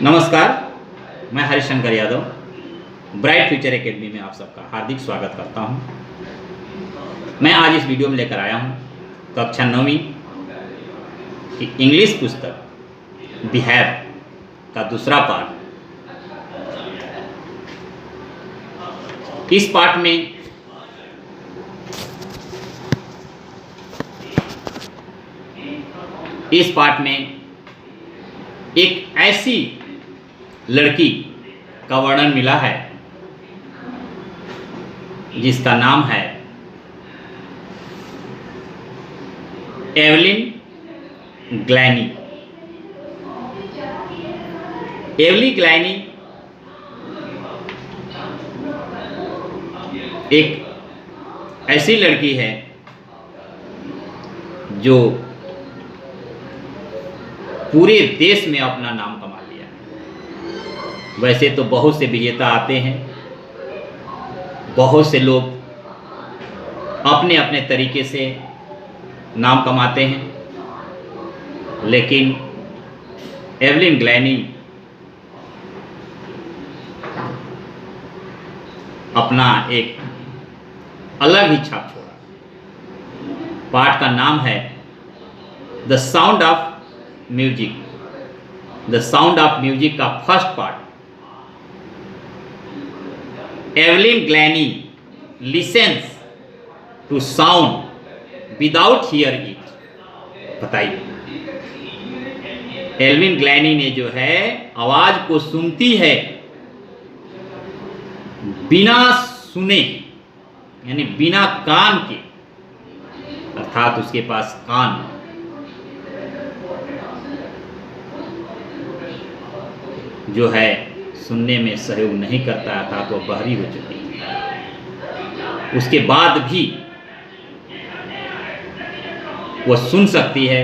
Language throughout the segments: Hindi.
नमस्कार, मैं Harishankar Yadav bright future academy में आप सबका हार्दिक स्वागत करता हूं। मैं आज इस वीडियो में लेकर आया हूं कक्षा 9वीं की इंग्लिश पुस्तक बिहेव का दूसरा पार्ट। इस पार्ट में एक ऐसी लड़की का वर्णन मिला है जिसका नाम है एवलिन ग्लैनी। एवली ग्लैनी एक ऐसी लड़की है जो पूरे देश में अपना नाम कमा लिया। वैसे तो बहुत से विजेता आते हैं, बहुत से लोग अपने अपने तरीके से नाम कमाते हैं, लेकिन एवलिन ग्लैनी अपना एक अलग ही छाप छोड़ा। पाठ का नाम है the sound of music. The sound of music का first part. Evelyn Glennie listens to sound without hear it. बताइए, एवलिन ग्लैनी ने जो है आवाज को सुनती है बिना सुने, यानी बिना कान के, अर्थात उसके पास कान जो है सुनने में सहयोग नहीं करता था, तो बहरी हो चुकी है। उसके बाद भी वो सुन सकती है।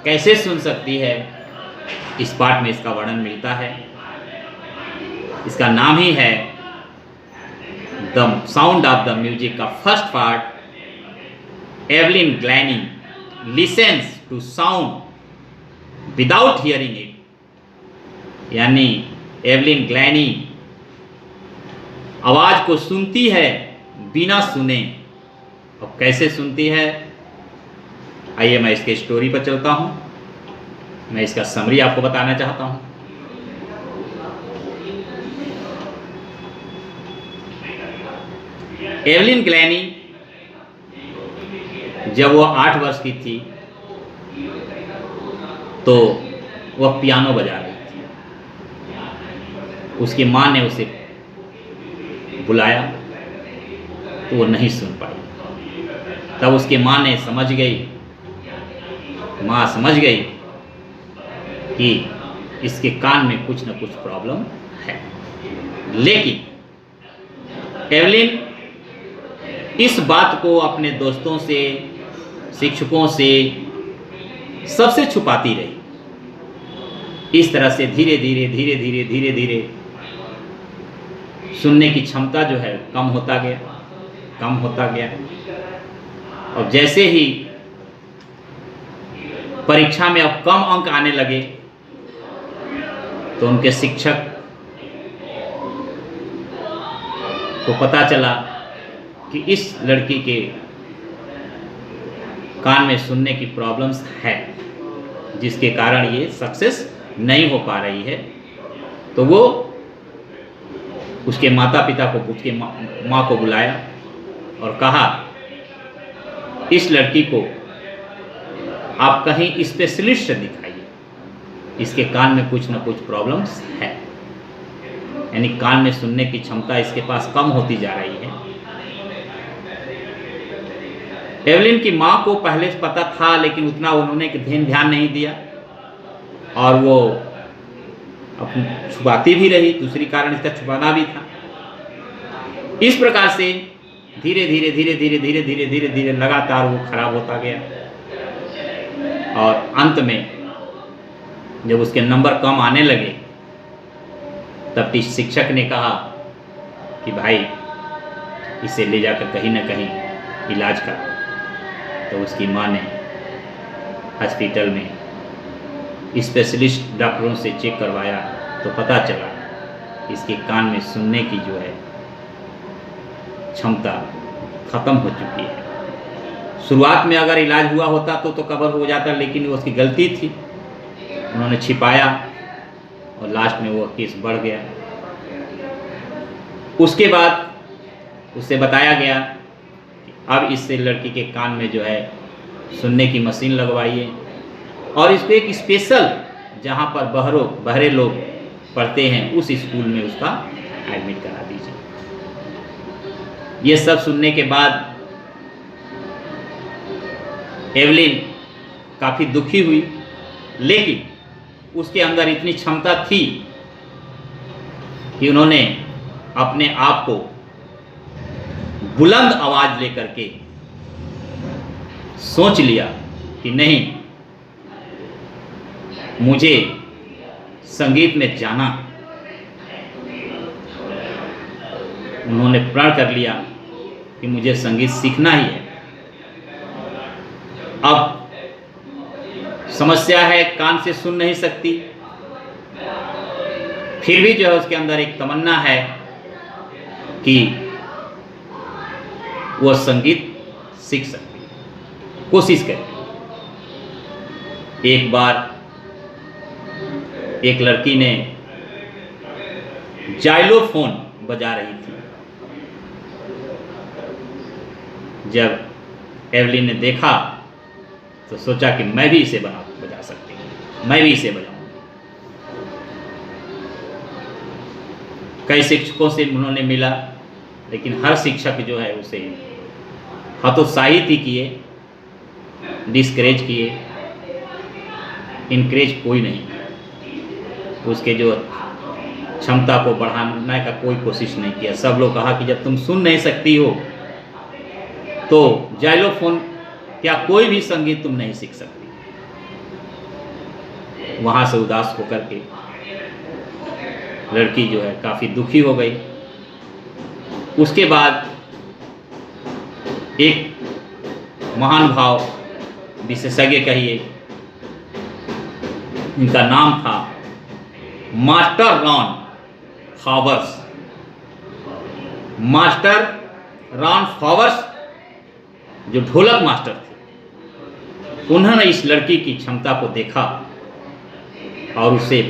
कैसे सुन सकती है, इस पाठ में इसका वर्णन मिलता है। इसका नाम ही है the sound of the music का first part. Evelyn Glennie listens to sound without hearing it, यानी एवलिन ग्लैनी आवाज को सुनती है बिना सुने। और कैसे सुनती है, आइए मैं इसके स्टोरी पर चलता हूं। मैं इसका समरी आपको बताना चाहता हूं। एवलिन ग्लैनी जब वो 8 वर्ष की थी तो वह पियानो बजा रही थी। उसकी माँ ने उसे बुलाया तो वो नहीं सुन पाई। तब उसकी माँ समझ गई कि इसके कान में कुछ न कुछ प्रॉब्लम है। लेकिन एवलिन इस बात को अपने दोस्तों से, शिक्षकों से, सबसे छुपाती रही। इस तरह से धीरे धीरे सुनने की क्षमता जो है कम होता गया। और जैसे ही परीक्षा में अब कम अंक आने लगे तो उनके शिक्षक को पता चला कि इस लड़की के कान में सुनने की प्रॉब्लम्स है, जिसके कारण ये सक्सेस नहीं हो पा रही है। तो वो उसके माता पिता को, उसके माँ को बुलाया और कहा, इस लड़की को आप कहीं स्पेशलिस्ट से दिखाइए, इसके कान में कुछ न कुछ प्रॉब्लम्स है, यानी कान में सुनने की क्षमता इसके पास कम होती जा रही है। एवलिन की माँ को पहले से पता था, लेकिन उतना उन्होंने ध्यान नहीं दिया और वो अपनी छुपाती भी रही। दूसरी कारण इसका छुपाना भी था। इस प्रकार से धीरे धीरे लगातार वो खराब होता गया। और अंत में जब उसके नंबर कम आने लगे तब शिक्षक ने कहा कि भाई इसे ले जाकर कहीं ना कहीं इलाज करा। तो उसकी माँ ने हॉस्पिटल में स्पेशलिस्ट डॉक्टरों से चेक करवाया तो पता चला इसके कान में सुनने की जो है क्षमता खत्म हो चुकी है। शुरुआत में अगर इलाज हुआ होता तो कवर हो जाता, लेकिन वो उसकी गलती थी, उन्होंने छिपाया और लास्ट में वो केस बढ़ गया। उसके बाद उससे बताया गया कि अब इससे लड़की के कान में जो है सुनने की मशीन लगवाइए और इसको एक स्पेशल जहाँ पर बहरे लोग पढ़ते हैं उस स्कूल में उसका एडमिट करा दीजिए। ये सब सुनने के बाद एवलिन काफ़ी दुखी हुई, लेकिन उसके अंदर इतनी क्षमता थी कि उन्होंने अपने आप को बुलंद आवाज लेकर के सोच लिया कि नहीं, मुझे संगीत में जाना। उन्होंने प्रण कर लिया कि मुझे संगीत सीखना ही है। अब समस्या है, कान से सुन नहीं सकती, फिर भी जो है उसके अंदर एक तमन्ना है कि वो संगीत सीख सकती है। कोशिश करें। एक बार एक लड़की ने जाइलोफोन बजा रही थी। जब एवलिन ने देखा तो सोचा कि मैं भी इसे बजा सकती हूँ, मैं भी इसे बजाऊंगी। कई शिक्षकों से उन्होंने मिला, लेकिन हर शिक्षक जो है उसे हतोत्साहित ही किए, डिस्करेज किए, इनकरेज कोई नहीं किया। उसके जो क्षमता को बढ़ाने का कोई कोशिश नहीं किया। सब लोग कहा कि जब तुम सुन नहीं सकती हो तो जाइलोफोन क्या कोई भी संगीत तुम नहीं सीख सकती। वहाँ से उदास होकर के लड़की जो है काफ़ी दुखी हो गई। उसके बाद एक महान भाव विशेषज्ञ कहिए, इनका नाम था मास्टर रॉन फॉवर्स। मास्टर रॉन फॉवर्स जो ढोलक मास्टर थे, उन्होंने इस लड़की की क्षमता को देखा और उसे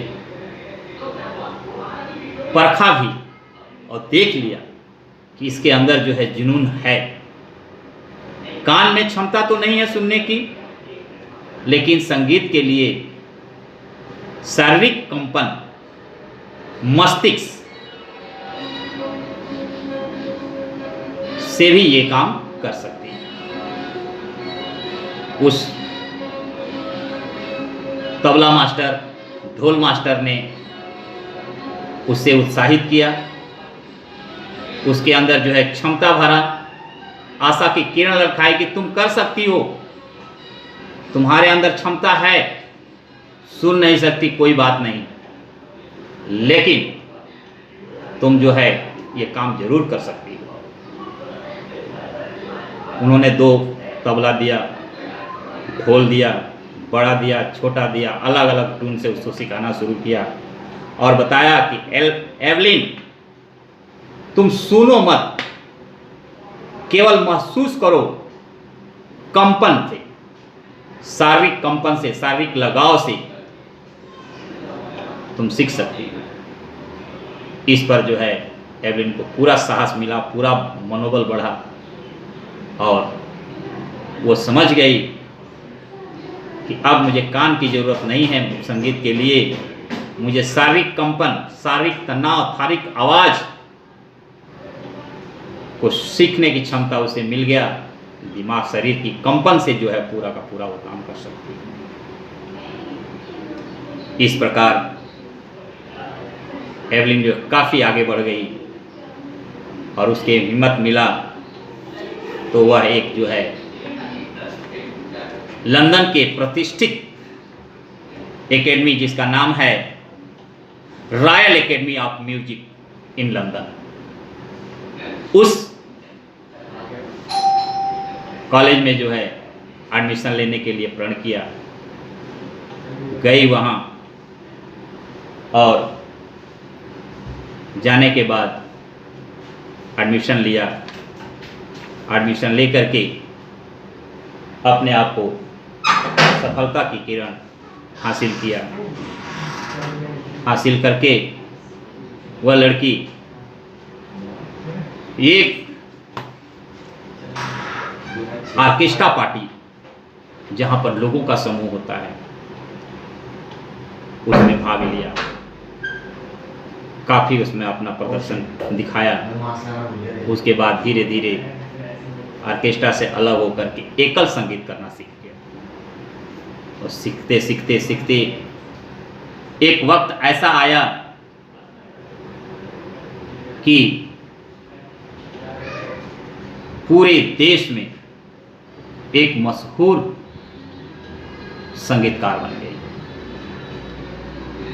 परखा भी और देख लिया कि इसके अंदर जो है जुनून है। कान में क्षमता तो नहीं है सुनने की, लेकिन संगीत के लिए शारीरिक कंपन, मस्तिष्क से भी ये काम कर सकती है। उस तबला मास्टर, ढोल मास्टर ने उससे उत्साहित किया, उसके अंदर जो है क्षमता भरा, आशा की किरण लड़खाई कि तुम कर सकती हो, तुम्हारे अंदर क्षमता है, सुन नहीं सकती कोई बात नहीं, लेकिन तुम जो है ये काम जरूर कर सकती हो। उन्होंने 2 तबला दिया, ढोल दिया, बड़ा दिया, छोटा दिया, अलग अलग ट्यून से उसको सिखाना शुरू किया और बताया कि एवलिन तुम सुनो मत, केवल महसूस करो कंपन से, शारीरिक कंपन से, शारीरिक लगाव से तुम सीख सकती हो। इस पर जो है एवलिन को पूरा साहस मिला, पूरा मनोबल बढ़ा और वो समझ गई कि अब मुझे कान की ज़रूरत नहीं है संगीत के लिए, मुझे शारीरिक कंपन, शारीरिक तनाव, शारीरिक आवाज़ को सीखने की क्षमता उसे मिल गया। दिमाग शरीर की कंपन से जो है पूरा का पूरा वो काम कर सकती है। इस प्रकार एवलिन जो काफ़ी आगे बढ़ गई और उसके हिम्मत मिला तो वह एक जो है लंदन के प्रतिष्ठित एकेडमी, जिसका नाम है royal academy of music in London, उस कॉलेज में जो है एडमिशन लेने के लिए प्रण किया, गई वहाँ और जाने के बाद एडमिशन लिया। एडमिशन लेकर के अपने आप को सफलता की किरण हासिल किया। हासिल करके वह लड़की एक ऑर्केस्ट्रा पार्टी, जहां पर लोगों का समूह होता है, उसमें भाग लिया। काफ़ी उसमें अपना प्रदर्शन दिखाया। उसके बाद धीरे धीरे ऑर्केस्ट्रा से अलग होकर के एकल संगीत करना सीख गया। और सीखते सीखते सीखते एक वक्त ऐसा आया कि पूरे देश में एक मशहूर संगीतकार बन गई।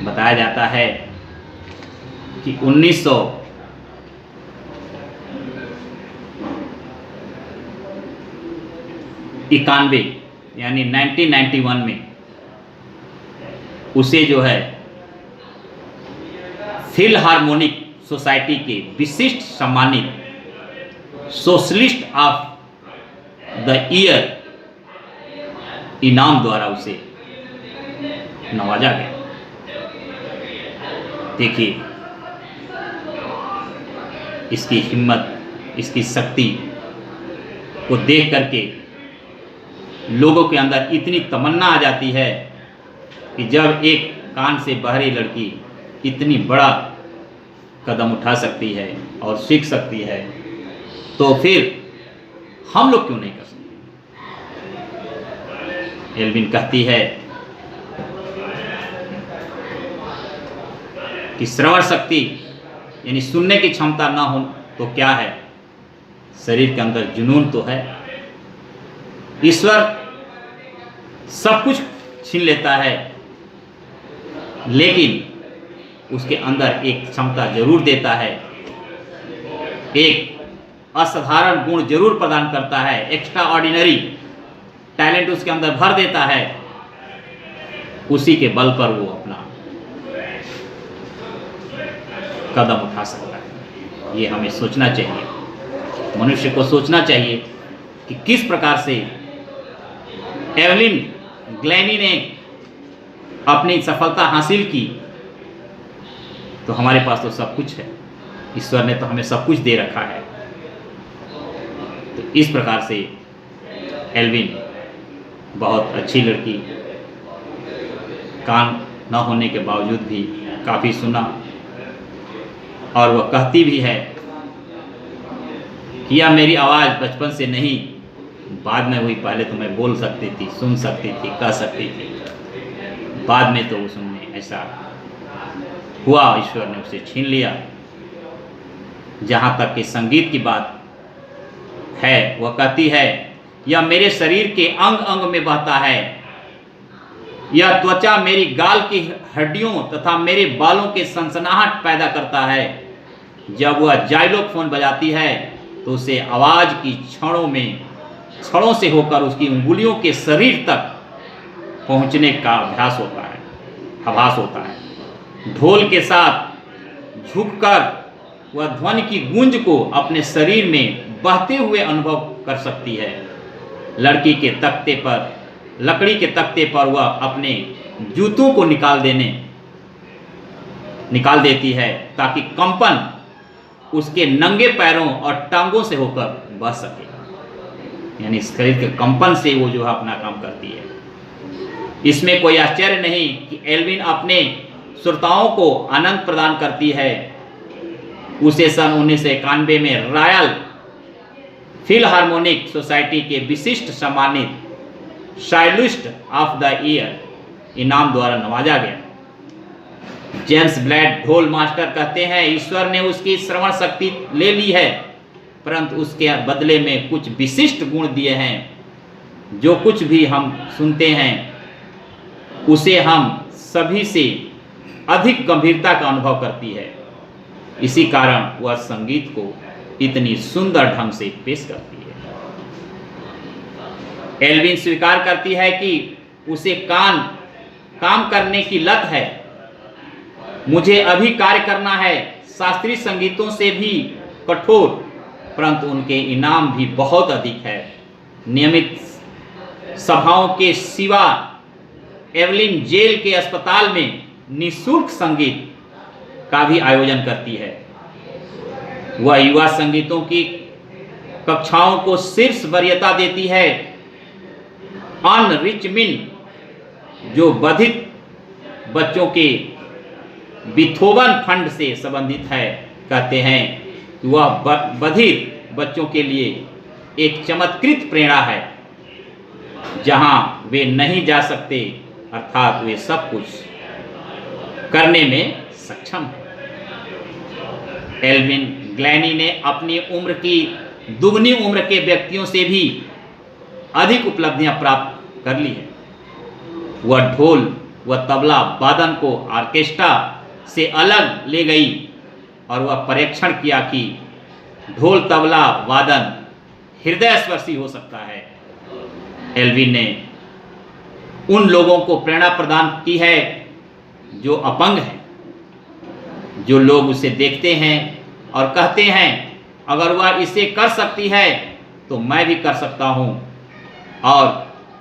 बताया जाता है कि 1991 यानी 1991 में उसे जो है फिलहार्मोनिक सोसाइटी के विशिष्ट सम्मानित सोशलिस्ट ऑफ द ईयर इनाम द्वारा उसे नवाजा गया। देखिए इसकी हिम्मत, इसकी शक्ति को देख करके लोगों के अंदर इतनी तमन्ना आ जाती है कि जब एक कान से बहरी लड़की इतनी बड़ा कदम उठा सकती है और सीख सकती है, तो फिर हम लोग क्यों नहीं कर सकते। एल्विन कहती है कि श्रवण शक्ति यानी सुनने की क्षमता ना हो तो क्या है, शरीर के अंदर जुनून तो है। ईश्वर सब कुछ छीन लेता है, लेकिन उसके अंदर एक क्षमता जरूर देता है, एक असाधारण गुण जरूर प्रदान करता है, एक्स्ट्रा ऑर्डिनरी टैलेंट उसके अंदर भर देता है। उसी के बल पर वो अपना कदम उठा सकता है। ये हमें सोचना चाहिए, मनुष्य को सोचना चाहिए कि किस प्रकार से एवलिन ग्लैनी ने अपनी सफलता हासिल की। तो हमारे पास तो सब कुछ है, ईश्वर ने तो हमें सब कुछ दे रखा है। तो इस प्रकार से एल्विन बहुत अच्छी लड़की, कान न होने के बावजूद भी काफ़ी सुना, और वह कहती भी है कि यह मेरी आवाज़ बचपन से नहीं, बाद में हुई। पहले तो मैं बोल सकती थी, सुन सकती थी, कह सकती थी, बाद में तो उसने ऐसा हुआ, ईश्वर ने उसे छीन लिया। जहाँ तक कि संगीत की बात है, वह कहती है यह मेरे शरीर के अंग अंग में बहता है। यह त्वचा मेरी गाल की हड्डियों तथा मेरे बालों के सनसनाहट पैदा करता है। जब वह जाइलोफोन बजाती है तो उसे आवाज़ की क्षणों से होकर उसकी उंगलियों के शरीर तक पहुंचने का आभास होता है। ढोल के साथ झुककर वह ध्वनि की गूंज को अपने शरीर में बहते हुए अनुभव कर सकती है। लकड़ी के तख्ते पर वह अपने जूतों को निकाल देती है ताकि कंपन उसके नंगे पैरों और टांगों से होकर बह सके। यानी शरीर के कंपन से वो जो है अपना काम करती है। इसमें कोई आश्चर्य नहीं कि एल्विन अपने श्रोताओं को आनंद प्रदान करती है। उसे सन 1991 में रॉयल फिलहार्मोनिक सोसाइटी के विशिष्ट सम्मानित साइलिस्ट ऑफ द ईयर इनाम द्वारा नवाजा गया। जेम्स ब्लैड ढोल मास्टर कहते हैं, ईश्वर ने उसकी श्रवण शक्ति ले ली है, परंतु उसके बदले में कुछ विशिष्ट गुण दिए हैं। जो कुछ भी हम सुनते हैं उसे हम सभी से अधिक गंभीरता का अनुभव करती है। इसी कारण वह संगीत को इतनी सुंदर ढंग से पेश करती है। एल्विन स्वीकार करती है कि उसे काम करने की लत है। मुझे अभी कार्य करना है, शास्त्रीय संगीतों से भी कठोर, परंतु उनके इनाम भी बहुत अधिक है। नियमित सभाओं के सिवा एवलिन जेल के अस्पताल में निःशुल्क संगीत का भी आयोजन करती है। वह युवा संगीतों की कक्षाओं को शीर्ष वरीयता देती है। अन रिचमिन जो बधिर बच्चों के बीथोवन फंड से संबंधित है, कहते हैं कि वह बधिर बच्चों के लिए एक चमत्कृत प्रेरणा है, जहां वे नहीं जा सकते, अर्थात वे सब कुछ करने में सक्षम है। एल्विन ग्लैनी ने अपनी उम्र की दुगनी उम्र के व्यक्तियों से भी अधिक उपलब्धियां प्राप्त कर ली है। वह ढोल व तबला वादन को ऑर्केस्ट्रा से अलग ले गई और वह परीक्षण किया कि ढोल तबला वादन हृदय स्पर्शी हो सकता है। एल्विन ने उन लोगों को प्रेरणा प्रदान की है जो अपंग हैं, जो लोग उसे देखते हैं और कहते हैं अगर वह इसे कर सकती है तो मैं भी कर सकता हूं, और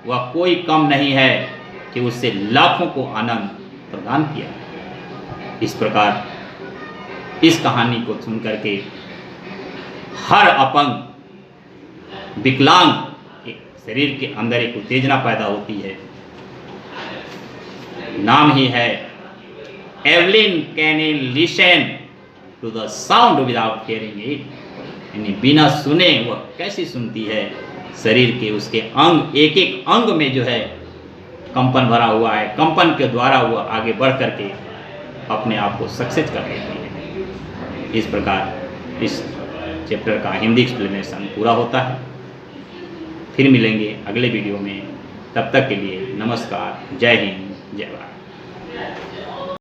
वह कोई कम नहीं है कि उससे लाखों को आनंद प्रदान किया। इस प्रकार इस कहानी को सुन करके हर अपंग विकलांग के शरीर के अंदर एक उत्तेजना पैदा होती है। नाम ही है Evelyn can listen to the sound without hearing it, यानी बिना सुने वह कैसे सुनती है। शरीर के उसके अंग, एक एक अंग में जो है कंपन भरा हुआ है, कंपन के द्वारा वह आगे बढ़ करके अपने आप को सक्सेस कर लेती है। इस प्रकार इस चैप्टर का हिंदी एक्सप्लेनेशन पूरा होता है। फिर मिलेंगे अगले वीडियो में, तब तक के लिए नमस्कार, जय हिंद, जय भारत।